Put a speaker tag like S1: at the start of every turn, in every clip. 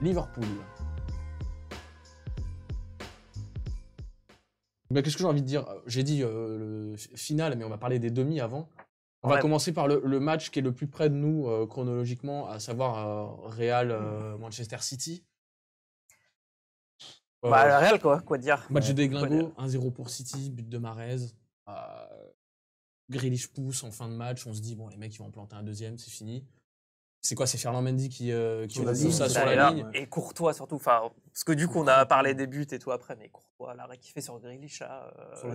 S1: Liverpool. Mais qu'est-ce que j'ai envie de dire? J'ai dit le final, mais on va parler des demi avant. On va commencer par le match qui est le plus près de nous chronologiquement, à savoir Real Manchester City.
S2: Le Real, quoi dire.
S1: Match de déglingo, 1-0 pour City, but de Mahrez. Grealish pousse en fin de match, on se dit, bon, les mecs, ils vont en planter un deuxième, c'est fini. C'est quoi? C'est Ferland Mendy qui repousse ça sur la ligne.
S2: Et Courtois surtout. Parce que du coup, on a parlé des buts et tout après, mais Courtois, l'arrêt qu'il fait sur Grealish,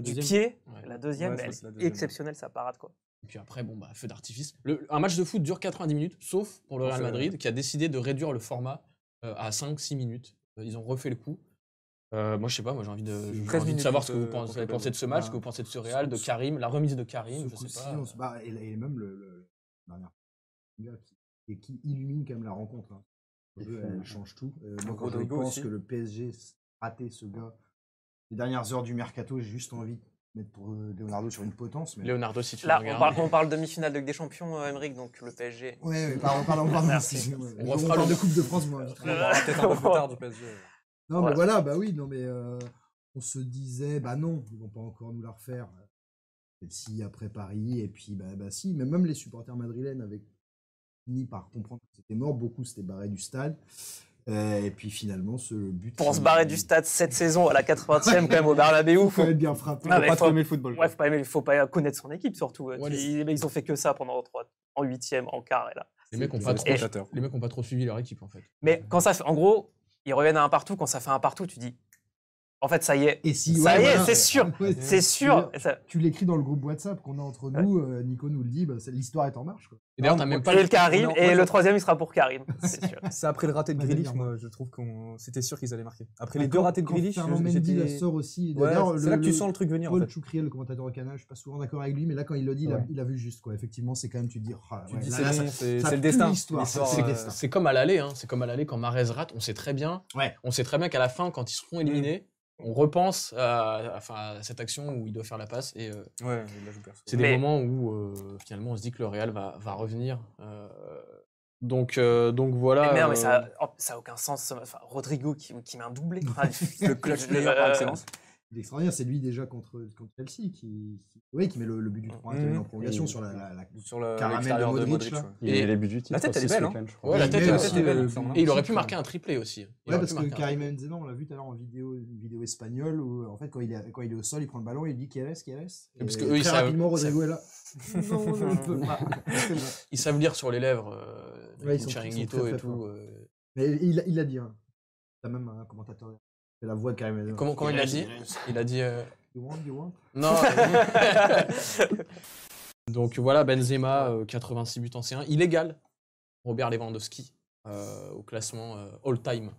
S2: du pied, la deuxième, exceptionnelle, sa parade, quoi.
S1: Et puis après, bon, bah, feu d'artifice. Un match de foot dure 90 minutes, sauf pour le Real Madrid, qui a décidé de réduire le format à 5-6 minutes. Ils ont refait le coup. Moi, je sais pas, moi j'ai envie de savoir ce que vous pensez de ce match, ce que vous pensez de ce Real, de Karim, la remise de Karim, je sais pas.
S3: Et même le dernier qui illumine quand même la rencontre. Hein. Elle change tout. Moi, quand je pense que le PSG raté ce gars, les dernières heures du mercato, j'ai juste envie de mettre pour Leonardo sur une potence. Mais...
S1: Leonardo, si tu
S2: là, on parle demi-finale de Ligue des Champions, Aymeric, donc le PSG.
S3: Oui, on parle
S2: Merci.
S3: On parle de Coupe de France, moi.
S4: On parlera peut-être un peu plus tard du PSG.
S3: Non, mais voilà, bah oui, non, mais on se disait, bah non, ils vont pas encore nous la refaire. Si après Paris, et puis bah si, mais même les supporters madrilènes avaient fini par comprendre que c'était mort, beaucoup s'étaient barrés du stade. Et puis finalement, ce but.
S2: Pour se barrer du stade cette saison à la 80e, quand même au Bernabéu.
S3: Il faut être bien frappé.
S4: Faut pas trop aimer le football.
S2: Ouais, faut pas connaître son équipe surtout. Ils ont fait que ça pendant en 8e, en quart. Et là.
S1: Les mecs ont pas trop suivi leur équipe en fait.
S2: Mais quand ça fait, en gros, ils reviennent à un partout. Quand ça fait un partout, tu dis. En fait, ça y est.
S3: Et si,
S2: ça y est, c'est sûr. C'est sûr.
S3: Tu l'écris dans le groupe WhatsApp qu'on a entre nous. Nico nous le dit. l'histoire est en marche. Quoi.
S1: Et d'ailleurs, t'as même pas
S2: le Karim. Et le troisième, il sera pour Karim. C'est sûr.
S4: C'est après le raté de Grealish, moi, je trouve qu'on c'était sûr qu'ils allaient marquer. Après les deux ratés de Grealish,
S3: Ferland Mendy la sort aussi.
S4: C'est là que tu sens le truc venir.
S3: Paul Choucriel, le commentateur au Canal, je suis pas souvent d'accord avec lui, mais là, quand il le dit, il a vu juste. Quoi. Effectivement, c'est quand même, tu te dis,
S4: c'est le destin.
S1: C'est comme à l'aller. C'est comme à l'aller quand Mahrez rate. On sait très bien. On sait très bien qu'à la fin, quand ils seront éliminés. On repense à cette action où il doit faire la passe et c'est des moments où finalement on se dit que le Real va revenir. Donc voilà.
S2: Mais ça a aucun sens. Rodrigo qui met un doublé.
S4: Le clutch player par excellence.
S3: L'extraordinaire, c'est lui déjà contre Chelsea qui met le but du 3-1 en prolongation sur la caramel de Modric.
S5: Et les buts du titre.
S4: La tête, elle est belle.
S1: Ouais, la tête est belle. Et il aurait pu marquer un triplé aussi.
S3: Ouais, parce que Karim Benzema, on l'a vu tout à l'heure en vidéo espagnole, où en fait, quand il est au sol, il prend le ballon et il dit qui est-ce.
S1: Parce que eux,
S3: très rapidement, Rodrigo est là. Non, je ne peux pas.
S1: Ils savent lire sur les lèvres, Chiringuito et tout.
S3: Mais il l'a dit. T'as même un commentateur. C'est la voix de Karim Benzema.
S1: Comment il l'a dit? Il a dit.
S3: You want?
S1: Non. Donc voilà, Benzema, 86 buts en C1. Illégal. Robert Lewandowski au classement all-time.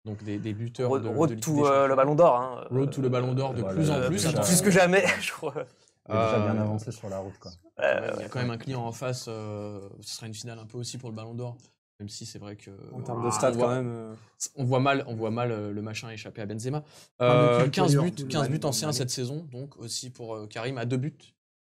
S1: Donc des buteurs
S2: Road to le Ballon d'Or.
S1: Road to le Ballon d'Or de plus en plus.
S2: Plus que jamais, je crois.
S5: Il est déjà bien avancé sur la route. Quoi.
S1: Il y a quand même un client en face. Ce sera une finale un peu aussi pour le Ballon d'Or. Même si c'est vrai que.
S4: En termes de stats, quand même.
S1: On voit mal le machin échapper à Benzema. 15 buts en C1 cette saison, donc aussi pour Karim, à 2 buts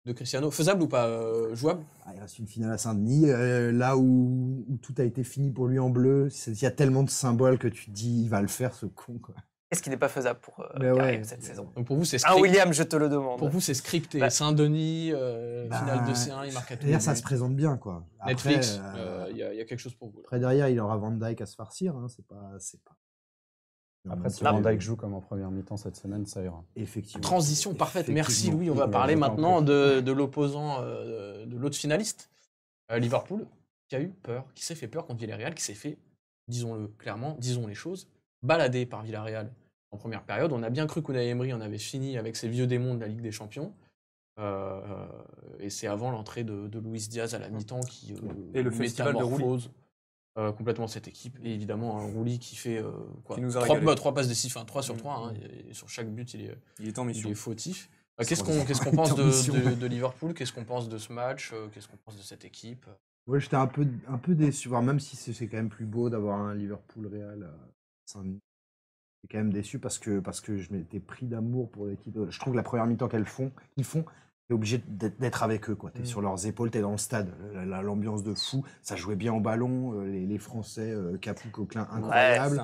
S1: de Cristiano. Faisable ou pas? Jouable?
S3: Il reste une finale à Saint-Denis, là où tout a été fini pour lui en bleu. Il y a tellement de symboles que tu te dis, il va le faire, ce con. Quoi.
S2: Qu'est-ce qui n'est pas faisable pour Karim cette saison?
S1: Donc pour vous, c'est
S2: scripté. William, je te le demande.
S1: Pour vous, c'est scripté. Saint-Denis, finale de C1, il marque à tout.
S3: D'ailleurs, ça se présente bien, quoi.
S1: Netflix, il y a quelque chose pour vous. Là.
S3: Après, derrière, il aura Van Dijk à se farcir. C'est pas...
S5: Après, si Van Dijk joue comme en première mi-temps cette semaine, ça ira.
S3: Effectivement.
S1: Transition parfaite. Merci, Louis. On va parler maintenant de l'opposant, de l'autre finaliste, Liverpool, qui a eu peur, qui s'est fait peur contre Villarreal, qui s'est fait, disons-le clairement, disons les choses, balader par Villarreal en première période. On a bien cru qu'Unai Emery en avait fini avec ses vieux démons de la Ligue des Champions. Et c'est avant l'entrée de Luis Diaz à la mi-temps qui
S4: et le festival de Rouli.
S1: Complètement cette équipe. Et évidemment, un Rouli qui fait
S4: qui nous a
S1: 3 passes décisives, 3 sur 3. Et sur chaque but, il est fautif. Qu'est-ce qu'on pense de Liverpool? Qu'est-ce qu'on pense de ce match? Qu'est-ce qu'on pense de cette équipe?
S3: Ouais, j'étais un peu déçu, même si c'est quand même plus beau d'avoir un Liverpool-Real à Saint-Denis. J'étais quand même déçu parce que je m'étais pris d'amour pour l'équipe. Je trouve que la première mi-temps qu'ils font, obligé d'être avec eux, quoi. T'es sur leurs épaules, t'es dans le stade. L'ambiance de fou, ça jouait bien au ballon. Les Français, Capou, Coquelin, incroyable.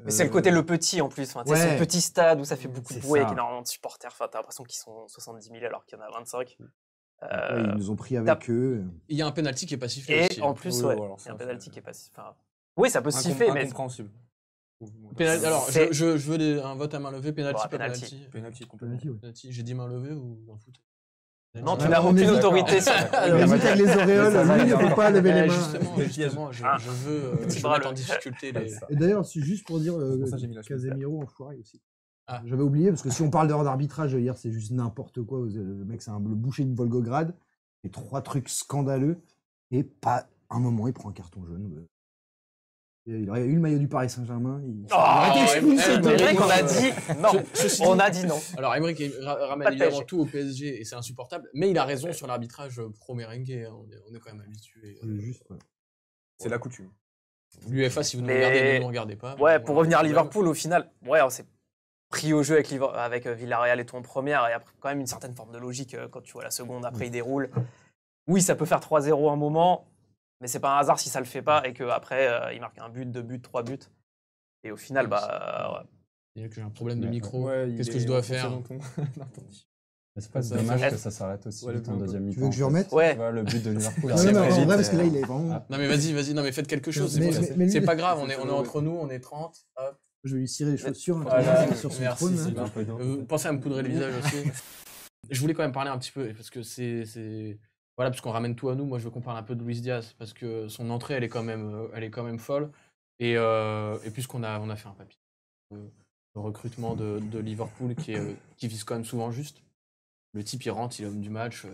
S2: Mais c'est le côté le petit en plus. Enfin, c'est ce petit stade où ça fait beaucoup de bruit avec énormément de supporters. Enfin, t'as l'impression qu'ils sont 70 000 alors qu'il y en a 25.
S3: Ils nous ont pris avec eux.
S1: Il y a un penalty qui est pas sifflé aussi.
S2: Et en plus, il y a un penalty qui est pas sifflé. Enfin, oui, ça peut se siffler, mais
S4: incompréhensible.
S1: Alors, je veux un vote à main levée, penalty, pas
S2: penalty.
S4: Penalty, complètement.
S1: Penalty. J'ai dit main levée ou en foot?
S2: Non, tu n'as aucune autorité sur
S3: les auréoles, lui, il ne peut pas lever les mains.
S1: Justement, je veux mettre en difficulté les...
S3: Et d'ailleurs, c'est juste pour dire Casemiro enfoiré aussi. J'avais oublié, parce que si on parle d'heure d'arbitrage, hier, c'est juste n'importe quoi. Le mec, c'est un boucher de Volgograd. Et 3 trucs scandaleux. Et pas un moment, il prend un carton jaune. Il aurait eu le maillot du Paris Saint-Germain. Il aurait été expulsé.
S2: Mec, on a dit non. On a dit non.
S1: Alors, Aymeric ramène évidemment tout au PSG et c'est insupportable. Mais il a raison sur l'arbitrage pro-merengue. On est quand même habitué.
S4: C'est la coutume.
S1: L'UEFA, si vous nous regardez, ne nous regardez pas.
S2: Ouais, pour revenir à Liverpool, au final, on s'est pris au jeu avec Villarreal et tout en première. Et après, quand même, une certaine forme de logique quand tu vois la seconde. Après, il déroule. Oui, ça peut faire 3-0 un moment. Mais c'est pas un hasard si ça le fait pas et qu'après, il marque 1 but, 2 buts, 3 buts. Et au final,
S1: il y a que j'ai un problème de micro. Qu'est-ce que je dois faire?
S5: C'est pas dommage que ça s'arrête aussi vite en deuxième mi-temps.
S3: Tu veux que je remette?
S5: Le but de Liverpool.
S3: Non, en vrai, parce que là, il est vraiment...
S1: Non, mais vas-y, non, mais faites quelque chose. C'est pas grave, on est entre nous, on est 30. Hop.
S3: Je vais lui cirer les chaussures sur son trône.
S1: Pensez à me poudrer le visage aussi. Je voulais quand même parler un petit peu, parce que c'est... Voilà, parce qu'on ramène tout à nous. Moi, je veux qu'on parle un peu de Luis Diaz, parce que son entrée, elle est quand même folle. Et puisqu'on a fait un papier, le recrutement de Liverpool qui vise quand même souvent juste. Le type, il rentre, il est homme du match,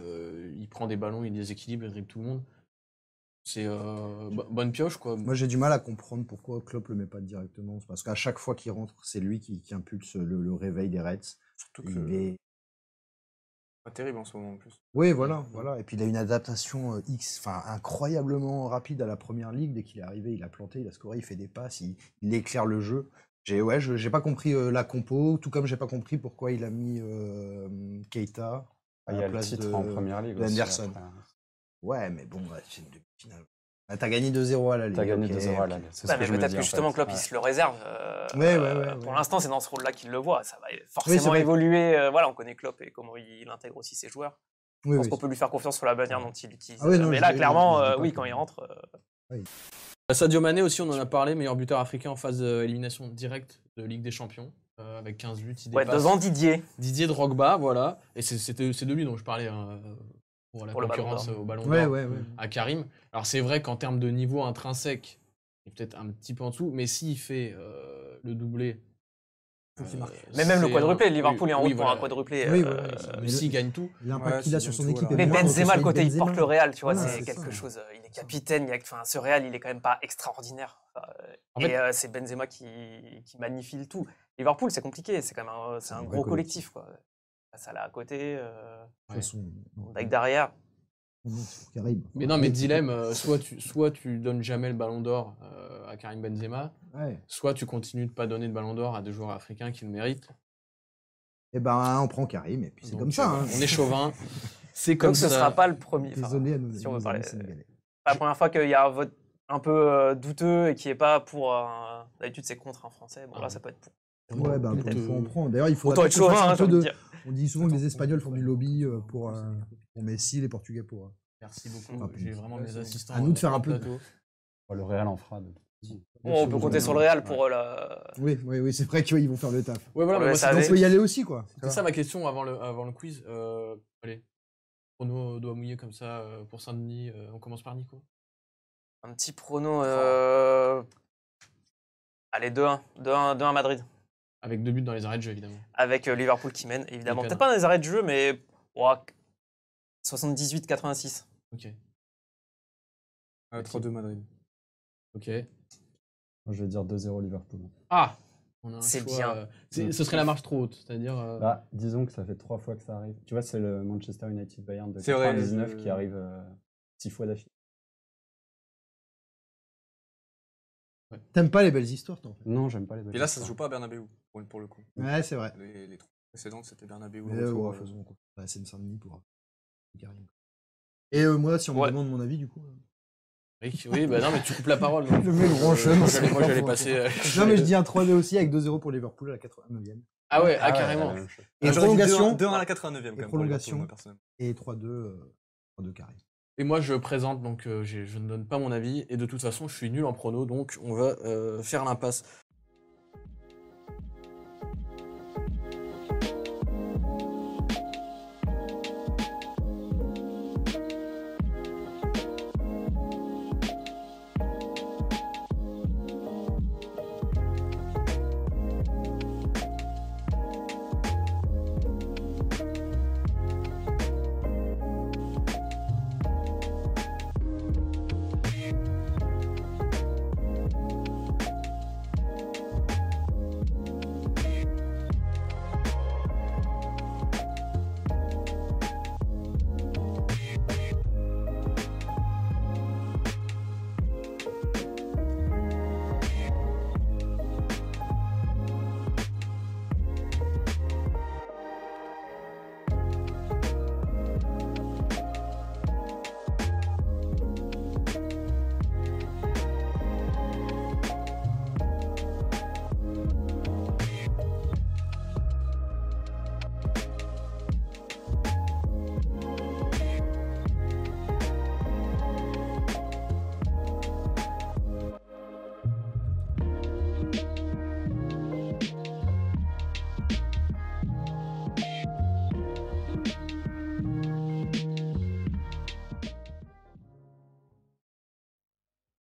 S1: il prend des ballons, il déséquilibre, il dribble tout le monde. C'est bonne pioche, quoi.
S3: Moi, j'ai du mal à comprendre pourquoi Klopp le met pas directement. Parce qu'à chaque fois qu'il rentre, c'est lui qui impulse le réveil des Reds.
S4: Surtout que... Pas terrible en ce moment en plus.
S3: Oui, voilà. Et puis il a une adaptation incroyablement rapide à la première ligue. Dès qu'il est arrivé, il a planté, il a scoré, il fait des passes, il éclaire le jeu. J'ai pas compris la compo, tout comme j'ai pas compris pourquoi il a mis Keita à la place de
S5: en première ligue
S3: Anderson. Ouais, mais bon, c'est une demi-finale. T'as gagné 2-0 à l'aller.
S5: T'as gagné 2-0 à l'aller.
S2: Mais peut-être que justement Klopp, il se le réserve. Pour l'instant, c'est dans ce rôle-là qu'il le voit. Ça va forcément évoluer. On connaît Klopp et comment il intègre aussi ses joueurs. Je pense qu'on peut lui faire confiance sur la manière dont il utilise. Mais là, clairement, quand il rentre...
S1: Sadio Mané aussi, on en a parlé, meilleur buteur africain en phase d'élimination directe de Ligue des Champions, avec 15 buts.
S2: Devant Didier.
S1: Didier Drogba, voilà. Et c'est de lui dont je parlais. Pour la concurrence au Ballon d'Or à Karim. Alors c'est vrai qu'en termes de niveau intrinsèque, il est peut-être un petit peu en dessous, mais s'il fait le doublé...
S2: mais même le quadruplé, Liverpool est en route pour un quadruplé.
S1: S'il gagne tout...
S3: L'impact qu'il a sur son équipe...
S2: Mais Benzema, le côté il porte le Real, tu vois, c'est quelque chose... Il est capitaine, ce Real, il est quand même pas extraordinaire. Et c'est Benzema qui magnifie le tout. Liverpool, c'est compliqué, c'est quand même un gros collectif, quoi. Ça là à côté, avec derrière.
S1: Mais non, mais dilemme, soit tu donnes jamais le ballon d'or à Karim Benzema, soit tu continues de pas donner de ballon d'or à des joueurs africains qui le méritent.
S3: Et on prend Karim et puis c'est comme ça.
S1: On est chauvin, c'est comme ça.
S2: Donc ce sera pas le premier.
S3: Désolé à nous.
S2: Si on veut parler. La première fois qu'il y a un vote un peu douteux et qui est pas pour. D'habitude c'est contre un Français. Bon là ça peut être pour.
S3: Ouais, pour une fois on prend. D'ailleurs, il faut
S2: autant être chauvin.
S3: On dit souvent que les Espagnols font du lobby pour Messi, les Portugais pour.
S1: Merci beaucoup. J'ai vraiment mes assistants.
S3: À nous de faire un peu.
S5: Le Real en fera.
S2: On peut compter sur le Real pour la.
S3: Oui, c'est vrai qu'ils vont faire le taf.
S1: Ouais, voilà,
S3: on peut y aller aussi, quoi.
S1: C'est ça ma question avant le quiz. Allez, prono doigt mouillé comme ça pour Saint-Denis. On commence par Nico.
S2: Un petit prono. Allez, 2-1. 2-1 Madrid.
S1: Avec 2 buts dans les arrêts de jeu, évidemment.
S2: Avec Liverpool qui mène, évidemment. Peut-être pas dans les arrêts de jeu, mais 78-86.
S1: Ok.
S4: 3-2 Madrid.
S1: Ok.
S5: Moi, je vais dire 2-0 Liverpool.
S1: Ah,
S2: c'est bien.
S1: Ce serait la marche trop haute, c'est-à-dire...
S5: disons que ça fait 3 fois que ça arrive. Tu vois, c'est le Manchester United Bayern de 99 qui arrive 6 fois d'affilée.
S3: Ouais. T'aimes pas les belles histoires, toi?
S5: Non, j'aime pas les belles histoires.
S4: Et là, ça se joue pas à Bernabéu, pour le coup.
S3: Ouais, c'est vrai.
S4: Les 3 précédentes, c'était Bernabéu.
S3: C'est une Saint-Denis pour... Karim. Et moi, si on me
S2: Ouais.
S3: demande mon avis, du coup.
S1: Oui, bah non, mais tu coupes la parole. donc,
S3: Je mets le grand chemin.
S1: moi, j'allais passer.
S3: Non, mais je dis un 3-2 aussi avec 2-0 pour Liverpool à la 89e.
S1: Ah ouais,
S5: Ah ouais,
S1: carrément.
S5: la même chose.
S3: Et
S4: J'aurais dit
S3: prolongation.
S4: 2-1 à la 89e, quand même.
S3: prolongation.
S4: Pour moi, personnellement.
S3: Et 3-2 Karim.
S1: Et moi, je présente, donc je ne donne pas mon avis. Et de toute façon, je suis nul en prono, donc on va faire l'impasse.